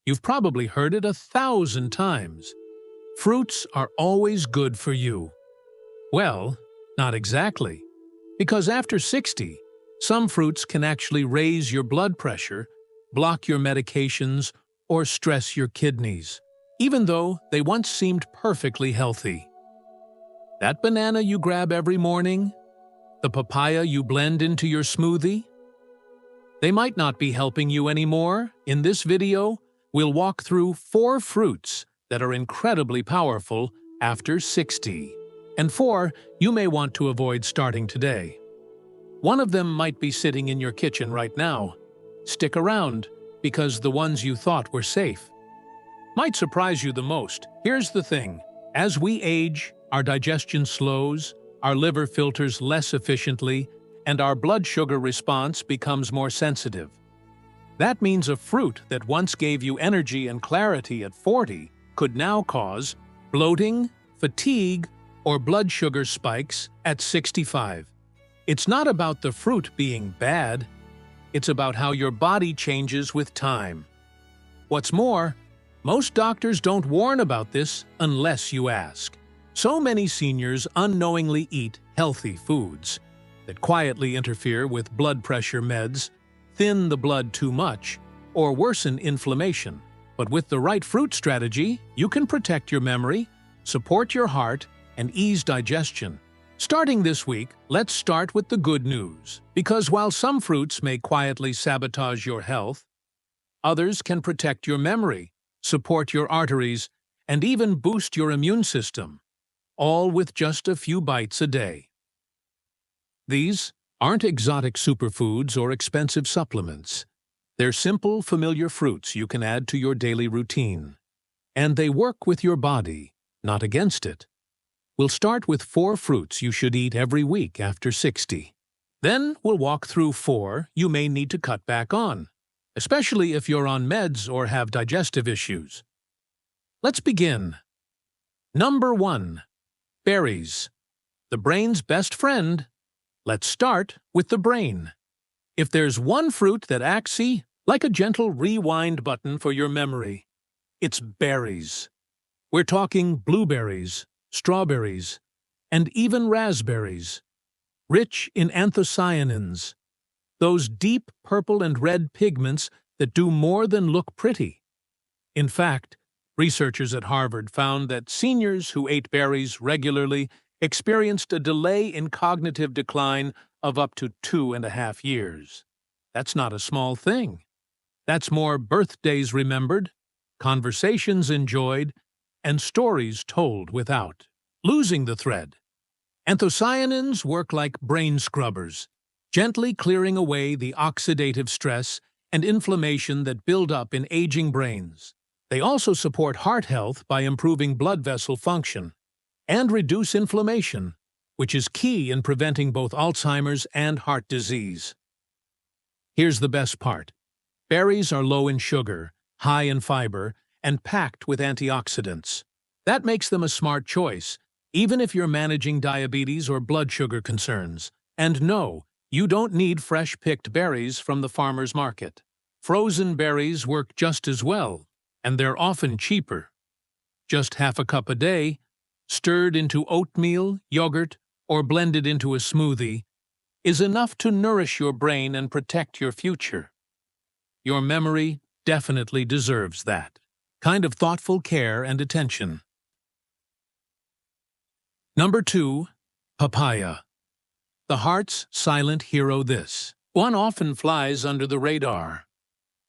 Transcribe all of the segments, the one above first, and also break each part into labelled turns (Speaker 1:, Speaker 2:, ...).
Speaker 1: You've probably heard it 1,000 times. Fruits are always good for you. Well, not exactly. Because after 60, some fruits can actually raise your blood pressure, block your medications, or stress your kidneys, even though they once seemed perfectly healthy. That banana you grab every morning, the papaya you blend into your smoothie, they might not be helping you anymore. In this video, we'll walk through 4 fruits that are incredibly powerful after 60, and 4 you may want to avoid starting today. One of them might be sitting in your kitchen right now. Stick around, because the ones you thought were safe might surprise you the most. Here's the thing. As we age, our digestion slows, our liver filters less efficiently, and our blood sugar response becomes more sensitive. That means a fruit that once gave you energy and clarity at 40 could now cause bloating, fatigue, or blood sugar spikes at 65. It's not about the fruit being bad, it's about how your body changes with time. What's more, most doctors don't warn about this unless you ask. So many seniors unknowingly eat healthy foods that quietly interfere with blood pressure meds, thin the blood too much, or worsen inflammation. But with the right fruit strategy, you can protect your memory, support your heart, and ease digestion. Starting this week, let's start with the good news. Because while some fruits may quietly sabotage your health, others can protect your memory, support your arteries, and even boost your immune system, all with just a few bites a day. These aren't exotic superfoods or expensive supplements. They're simple, familiar fruits you can add to your daily routine. And they work with your body, not against it. We'll start with 4 fruits you should eat every week after 60. Then we'll walk through 4 you may need to cut back on, especially if you're on meds or have digestive issues. Let's begin. Number 1. Berries. The brain's best friend. Let's start with the brain. If there's one fruit that acts like a gentle rewind button for your memory, it's berries. We're talking blueberries, strawberries, and even raspberries, rich in anthocyanins, those deep purple and red pigments that do more than look pretty. In fact, researchers at Harvard found that seniors who ate berries regularly experienced a delay in cognitive decline of up to 2.5 years. That's not a small thing. That's more birthdays remembered, conversations enjoyed, and stories told without losing the thread. Anthocyanins work like brain scrubbers, gently clearing away the oxidative stress and inflammation that build up in aging brains. They also support heart health by improving blood vessel function and reduce inflammation, which is key in preventing both Alzheimer's and heart disease. Here's the best part. Berries are low in sugar, high in fiber, and packed with antioxidants. That makes them a smart choice, even if you're managing diabetes or blood sugar concerns. And no, you don't need fresh-picked berries from the farmer's market. Frozen berries work just as well, and they're often cheaper. Just half a cup a day, stirred into oatmeal, yogurt, or blended into a smoothie, is enough to nourish your brain and protect your future. Your memory definitely deserves that kind of thoughtful care and attention. Number 2. Papaya. The heart's silent hero. This one often flies under the radar.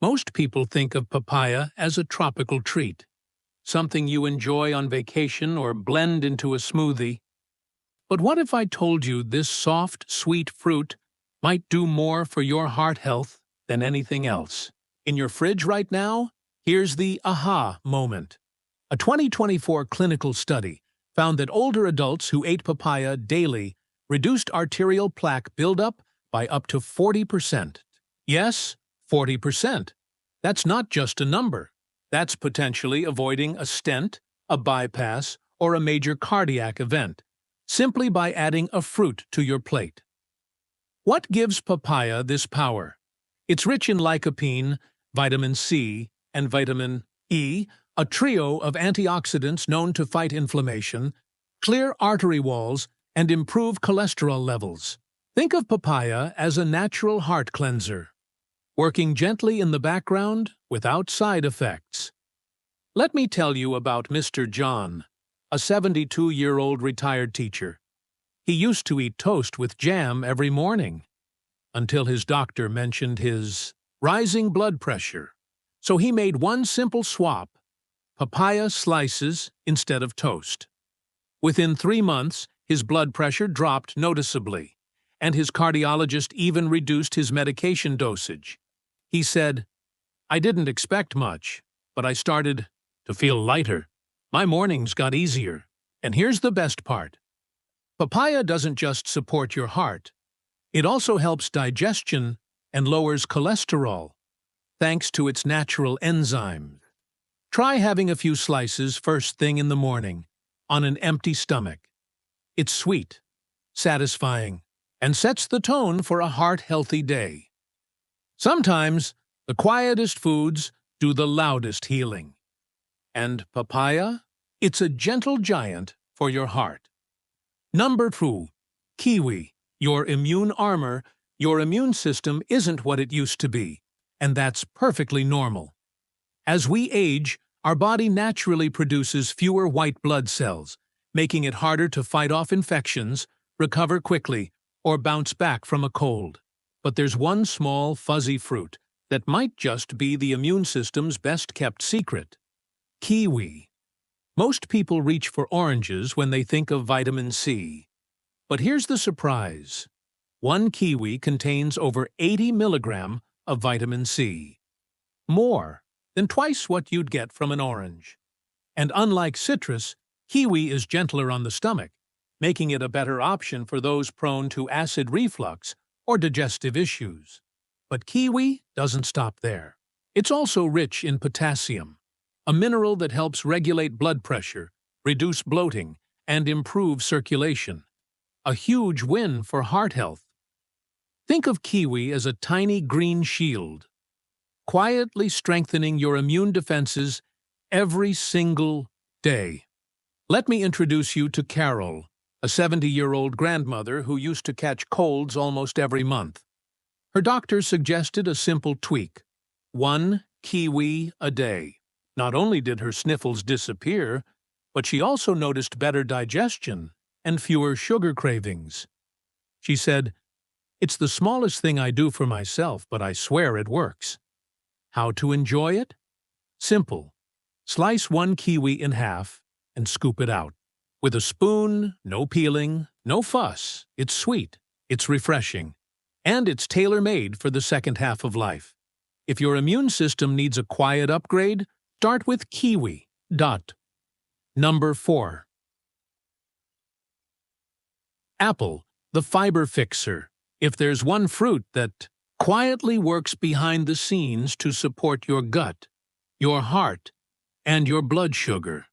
Speaker 1: Most people think of papaya as a tropical treat, something you enjoy on vacation or blend into a smoothie. But what if I told you this soft, sweet fruit might do more for your heart health than anything else? In your fridge right now, here's the aha moment. A 2024 clinical study found that older adults who ate papaya daily reduced arterial plaque buildup by up to 40%. Yes, 40%. That's not just a number. That's potentially avoiding a stent, a bypass, or a major cardiac event, simply by adding a fruit to your plate. What gives papaya this power? It's rich in lycopene, vitamin C, and vitamin E, a trio of antioxidants known to fight inflammation, clear artery walls, and improve cholesterol levels. Think of papaya as a natural heart cleanser, working gently in the background without side effects. Let me tell you about Mr. John, a 72-year-old retired teacher. He used to eat toast with jam every morning, until his doctor mentioned his rising blood pressure. So he made one simple swap: papaya slices instead of toast. Within 3 months, his blood pressure dropped noticeably, and his cardiologist even reduced his medication dosage. He said, "I didn't expect much, but I started to feel lighter. My mornings got easier. And here's the best part. Papaya doesn't just support your heart. It also helps digestion and lowers cholesterol, thanks to its natural enzymes. Try having a few slices first thing in the morning, on an empty stomach. It's sweet, satisfying, and sets the tone for a heart-healthy day." Sometimes, the quietest foods do the loudest healing. And papaya? It's a gentle giant for your heart. Number 2. Kiwi. Your immune armor. Your immune system isn't what it used to be, and that's perfectly normal. As we age, our body naturally produces fewer white blood cells, making it harder to fight off infections, recover quickly, or bounce back from a cold. But there's one small, fuzzy fruit that might just be the immune system's best-kept secret: kiwi. Most people reach for oranges when they think of vitamin C. But here's the surprise. One kiwi contains over 80 milligrams of vitamin C. More than twice what you'd get from an orange. And unlike citrus, kiwi is gentler on the stomach, making it a better option for those prone to acid reflux or digestive issues. But kiwi doesn't stop there. It's also rich in potassium, a mineral that helps regulate blood pressure, reduce bloating, and improve circulation. A huge win for heart health. Think of kiwi as a tiny green shield, quietly strengthening your immune defenses every single day. Let me introduce you to Carol, a 70-year-old grandmother who used to catch colds almost every month. Her doctor suggested a simple tweak: 1 kiwi a day. Not only did her sniffles disappear, but she also noticed better digestion and fewer sugar cravings. She said, "It's the smallest thing I do for myself, but I swear it works." How to enjoy it? Simple. Slice 1 kiwi in half and scoop it out. With a spoon, no peeling, no fuss. It's sweet, it's refreshing, and it's tailor-made for the second half of life. If your immune system needs a quiet upgrade, start with kiwi. Number 4. Apple, the fiber fixer. If there's one fruit that quietly works behind the scenes to support your gut, your heart, and your blood sugar,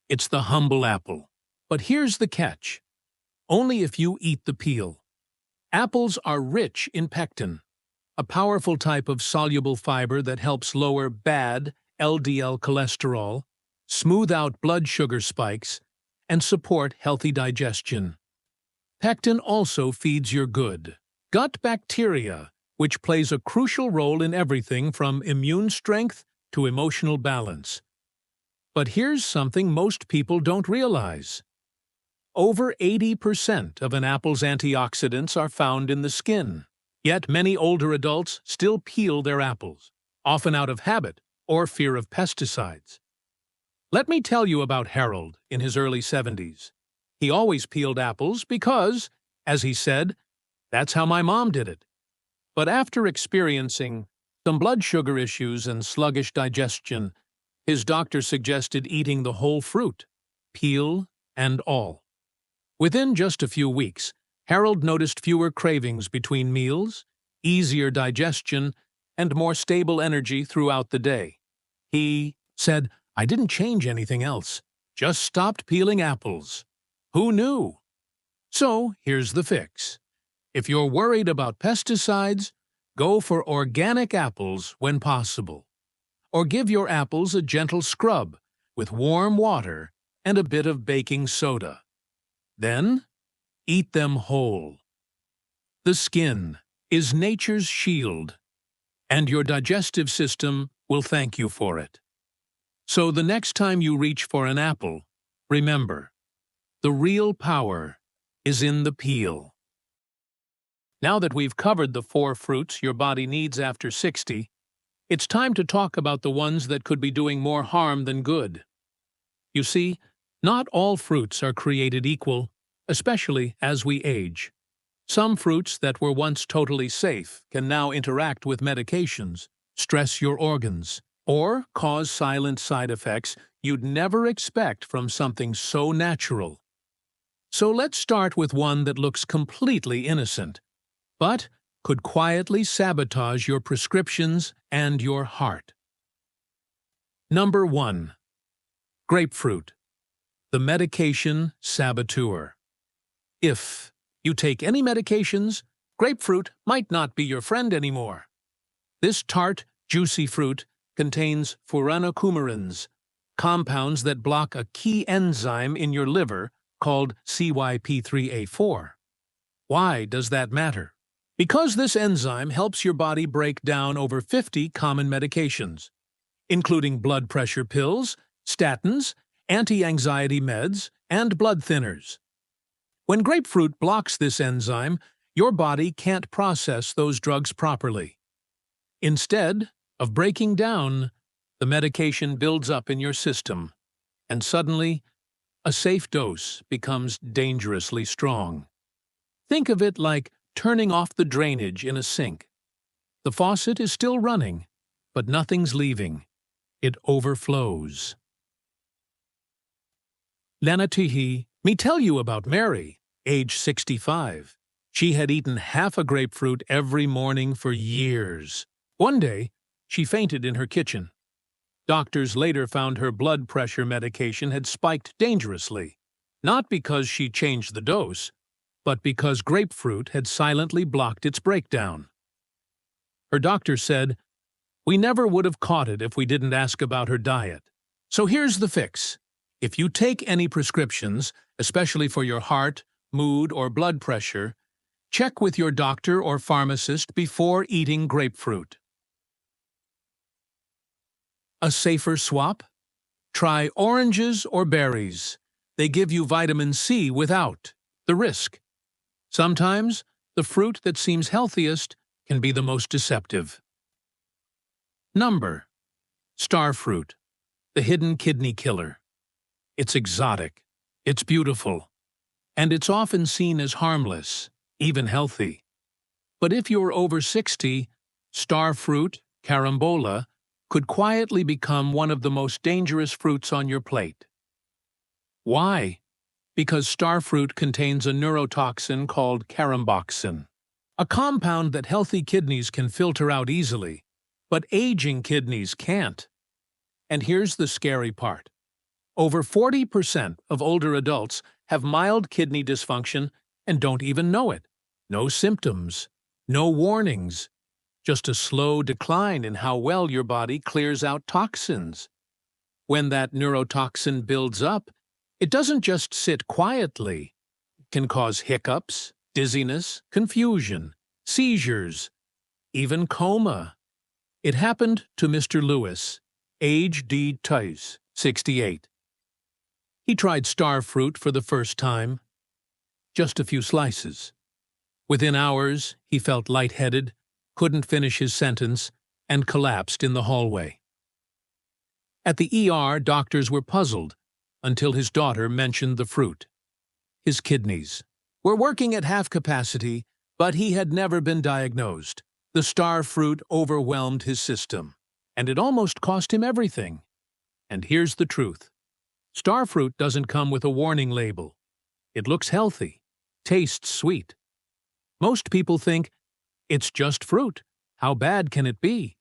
Speaker 1: it's the humble apple. But here's the catch: only if you eat the peel. Apples are rich in pectin, a powerful type of soluble fiber that helps lower bad LDL cholesterol, smooth out blood sugar spikes, and support healthy digestion. Pectin also feeds your good gut bacteria, which plays a crucial role in everything from immune strength to emotional balance. But here's something most people don't realize. Over 80% of an apple's antioxidants are found in the skin. Yet many older adults still peel their apples, often out of habit or fear of pesticides. Let me tell you about Harold in his early 70s. He always peeled apples because, as he said, "That's how my mom did it." But after experiencing some blood sugar issues and sluggish digestion, his doctor suggested eating the whole fruit, peel and all. Within just a few weeks, Harold noticed fewer cravings between meals, easier digestion, and more stable energy throughout the day. He said, "I didn't change anything else, just stopped peeling apples." Who knew? So here's the fix. If you're worried about pesticides, go for organic apples when possible. or give your apples a gentle scrub with warm water and a bit of baking soda. Then, eat them whole. The skin is nature's shield, and your digestive system will thank you for it. So the next time you reach for an apple, remember, the real power is in the peel. Now that we've covered the 4 fruits your body needs after 60, it's time to talk about the ones that could be doing more harm than good. You see, not all fruits are created equal, especially as we age. Some fruits that were once totally safe can now interact with medications, stress your organs, or cause silent side effects you'd never expect from something so natural. So let's start with one that looks completely innocent, but could quietly sabotage your prescriptions and your heart. Number 1. Grapefruit, the medication saboteur. If you take any medications, grapefruit might not be your friend anymore. This tart, juicy fruit contains furanocoumarins, compounds that block a key enzyme in your liver called CYP3A4. Why does that matter? Because this enzyme helps your body break down over 50 common medications, including blood pressure pills, statins, anti-anxiety meds, and blood thinners. When grapefruit blocks this enzyme, your body can't process those drugs properly. Instead of breaking down, the medication builds up in your system, and suddenly, a safe dose becomes dangerously strong. Think of it like turning off the drainage in a sink. The faucet is still running, but nothing's leaving. It overflows. Lanatihi, me tell you about Mary, age 65. She had eaten half a grapefruit every morning for years. One day, she fainted in her kitchen. Doctors later found her blood pressure medication had spiked dangerously, not because she changed the dose, but because grapefruit had silently blocked its breakdown. Her doctor said, "We never would have caught it if we didn't ask about her diet." So here's the fix. If you take any prescriptions, especially for your heart, mood, or blood pressure, check with your doctor or pharmacist before eating grapefruit. A safer swap? Try oranges or berries. They give you vitamin C without the risk. Sometimes, the fruit that seems healthiest can be the most deceptive. Number: star fruit, the hidden kidney killer. It's exotic, it's beautiful, and it's often seen as harmless, even healthy. But if you're over 60, star fruit, carambola, could quietly become one of the most dangerous fruits on your plate. Why? Because star fruit contains a neurotoxin called caramboxin, a compound that healthy kidneys can filter out easily, but aging kidneys can't. And here's the scary part. Over 40% of older adults have mild kidney dysfunction and don't even know it. No symptoms, no warnings, just a slow decline in how well your body clears out toxins. When that neurotoxin builds up, it doesn't just sit quietly. It can cause hiccups, dizziness, confusion, seizures, even coma. It happened to Mr. Lewis, age D. 68. He tried star fruit for the first time. Just a few slices. Within hours, he felt lightheaded, couldn't finish his sentence, and collapsed in the hallway. At the ER, doctors were puzzled until his daughter mentioned the fruit. His kidneys were working at half capacity, but he had never been diagnosed. The star fruit overwhelmed his system, and it almost cost him everything. And here's the truth. Star fruit doesn't come with a warning label. It looks healthy, tastes sweet. Most people think, it's just fruit. How bad can it be?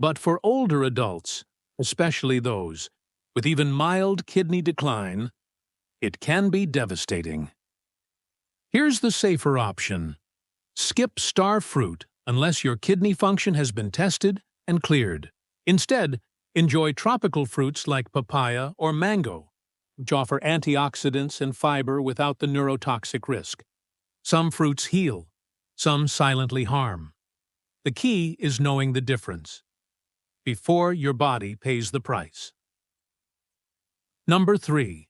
Speaker 1: But for older adults, especially those with even mild kidney decline, it can be devastating. Here's the safer option. Skip star fruit unless your kidney function has been tested and cleared. Instead, Enjoy tropical fruits like papaya or mango, which offer antioxidants and fiber without the neurotoxic risk. Some fruits heal, some silently harm. The key is knowing the difference before your body pays the price. Number 3.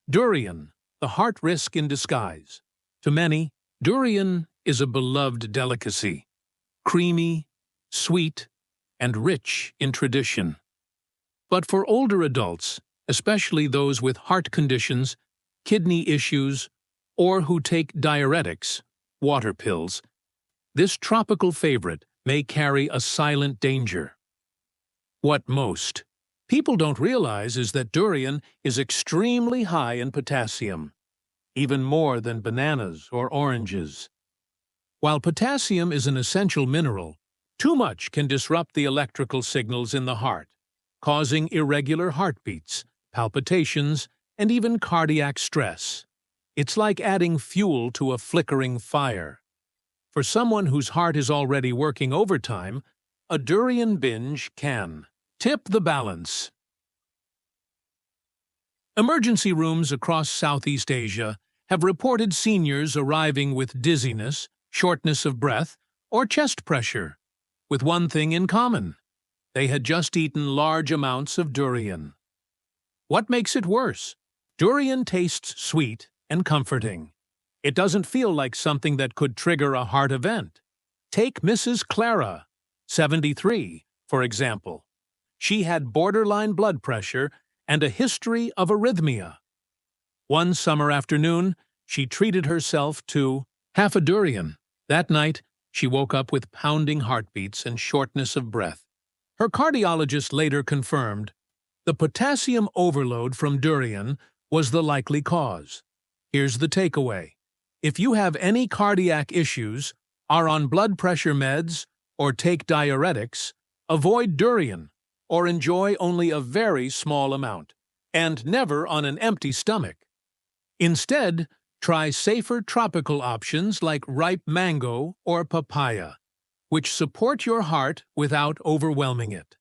Speaker 1: Durian, the heart risk in disguise. To many, durian is a beloved delicacy, creamy, sweet, and rich in tradition. But for older adults, especially those with heart conditions, kidney issues, or who take diuretics, water pills, this tropical favorite may carry a silent danger. What most people don't realize is that durian is extremely high in potassium, even more than bananas or oranges. While potassium is an essential mineral, too much can disrupt the electrical signals in the heart, causing irregular heartbeats, palpitations, and even cardiac stress. It's like adding fuel to a flickering fire. For someone whose heart is already working overtime, a durian binge can tip the balance. Emergency rooms across Southeast Asia have reported seniors arriving with dizziness, shortness of breath, or chest pressure, with one thing in common: they had just eaten large amounts of durian. What makes it worse? Durian tastes sweet and comforting. It doesn't feel like something that could trigger a heart event. Take Mrs. Clara, 73, for example. She had borderline blood pressure and a history of arrhythmia. One summer afternoon, she treated herself to half a durian. That night, she woke up with pounding heartbeats and shortness of breath. Her cardiologist later confirmed the potassium overload from durian was the likely cause. Here's the takeaway. If you have any cardiac issues, are on blood pressure meds, or take diuretics, avoid durian, or enjoy only a very small amount, and never on an empty stomach. Instead, try safer tropical options like ripe mango or papaya, which support your heart without overwhelming it.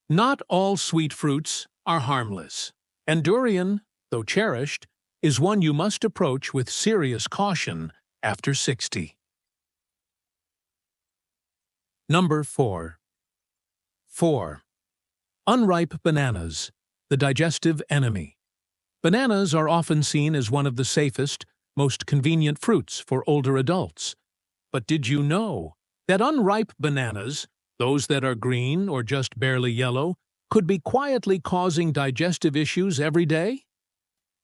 Speaker 1: Not all sweet fruits are harmless, and durian, though cherished, is one you must approach with serious caution after 60. Number 4. 4. Unripe bananas, the digestive enemy. Bananas are often seen as one of the safest, most convenient fruits for older adults. But did you know that unripe bananas, those that are green or just barely yellow, could be quietly causing digestive issues every day?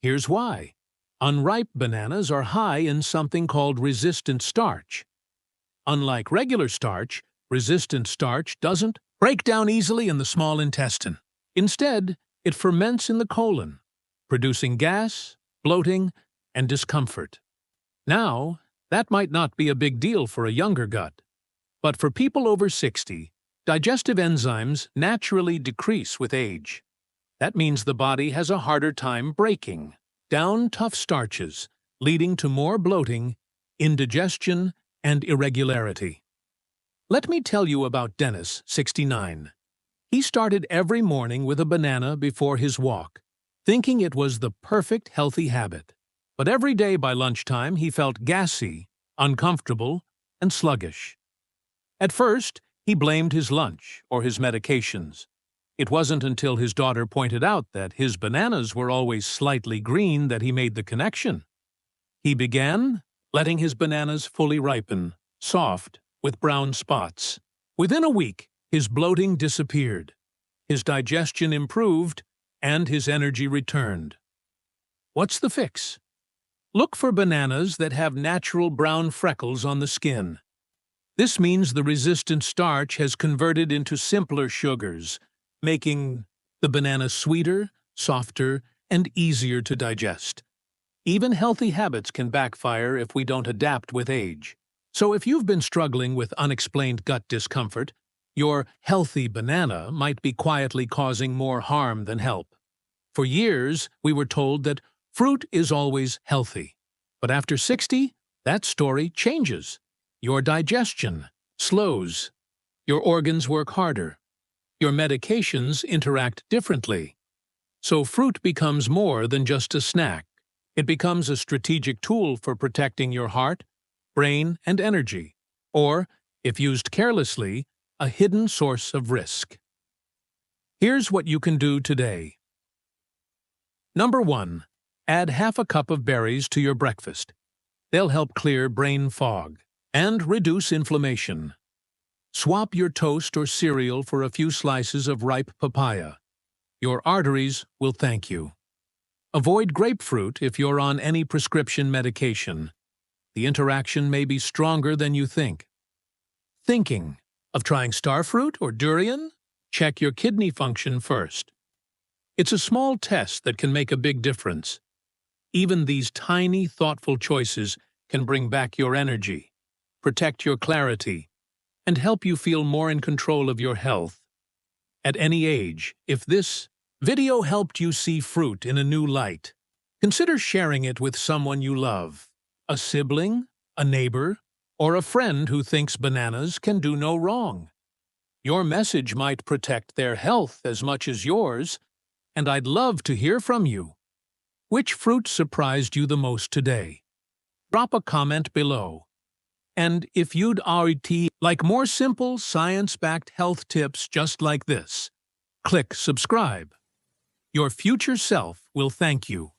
Speaker 1: Here's why. Unripe bananas are high in something called resistant starch. Unlike regular starch, resistant starch doesn't break down easily in the small intestine. Instead, it ferments in the colon, producing gas, bloating, and discomfort. Now, that might not be a big deal for a younger gut, but for people over 60, digestive enzymes naturally decrease with age. That means the body has a harder time breaking down tough starches, leading to more bloating, indigestion, and irregularity. Let me tell you about Dennis, 69. He started every morning with a banana before his walk, thinking it was the perfect healthy habit. But every day by lunchtime he felt gassy, uncomfortable, and sluggish. At first, he blamed his lunch or his medications. It wasn't until his daughter pointed out that his bananas were always slightly green that he made the connection. He began letting his bananas fully ripen, soft, with brown spots. Within a week, his bloating disappeared, his digestion improved, and his energy returned. What's the fix? Look for bananas that have natural brown freckles on the skin. This means the resistant starch has converted into simpler sugars, making the banana sweeter, softer, and easier to digest. Even healthy habits can backfire if we don't adapt with age. So if you've been struggling with unexplained gut discomfort, your healthy banana might be quietly causing more harm than help. For years, we were told that fruit is always healthy. But after 60, that story changes. Your digestion slows. Your organs work harder. Your medications interact differently. So fruit becomes more than just a snack. It becomes a strategic tool for protecting your heart, brain, and energy. Or, if used carelessly, a hidden source of risk. Here's what you can do today. Number 1. Add half a cup of berries to your breakfast. They'll help clear brain fog and reduce inflammation. Swap your toast or cereal for a few slices of ripe papaya. Your arteries will thank you. Avoid grapefruit if you're on any prescription medication. The interaction may be stronger than you think. Thinking of trying starfruit or durian? Check your kidney function first. It's a small test that can make a big difference. Even these tiny, thoughtful choices can bring back your energy, protect your clarity, and help you feel more in control of your health. At any age, if this video helped you see fruit in a new light, consider sharing it with someone you love, a sibling, a neighbor, or a friend who thinks bananas can do no wrong. Your message might protect their health as much as yours, and I'd love to hear from you. Which fruit surprised you the most today? Drop a comment below. And if you'd already like more simple, science-backed health tips just like this, click subscribe. Your future self will thank you.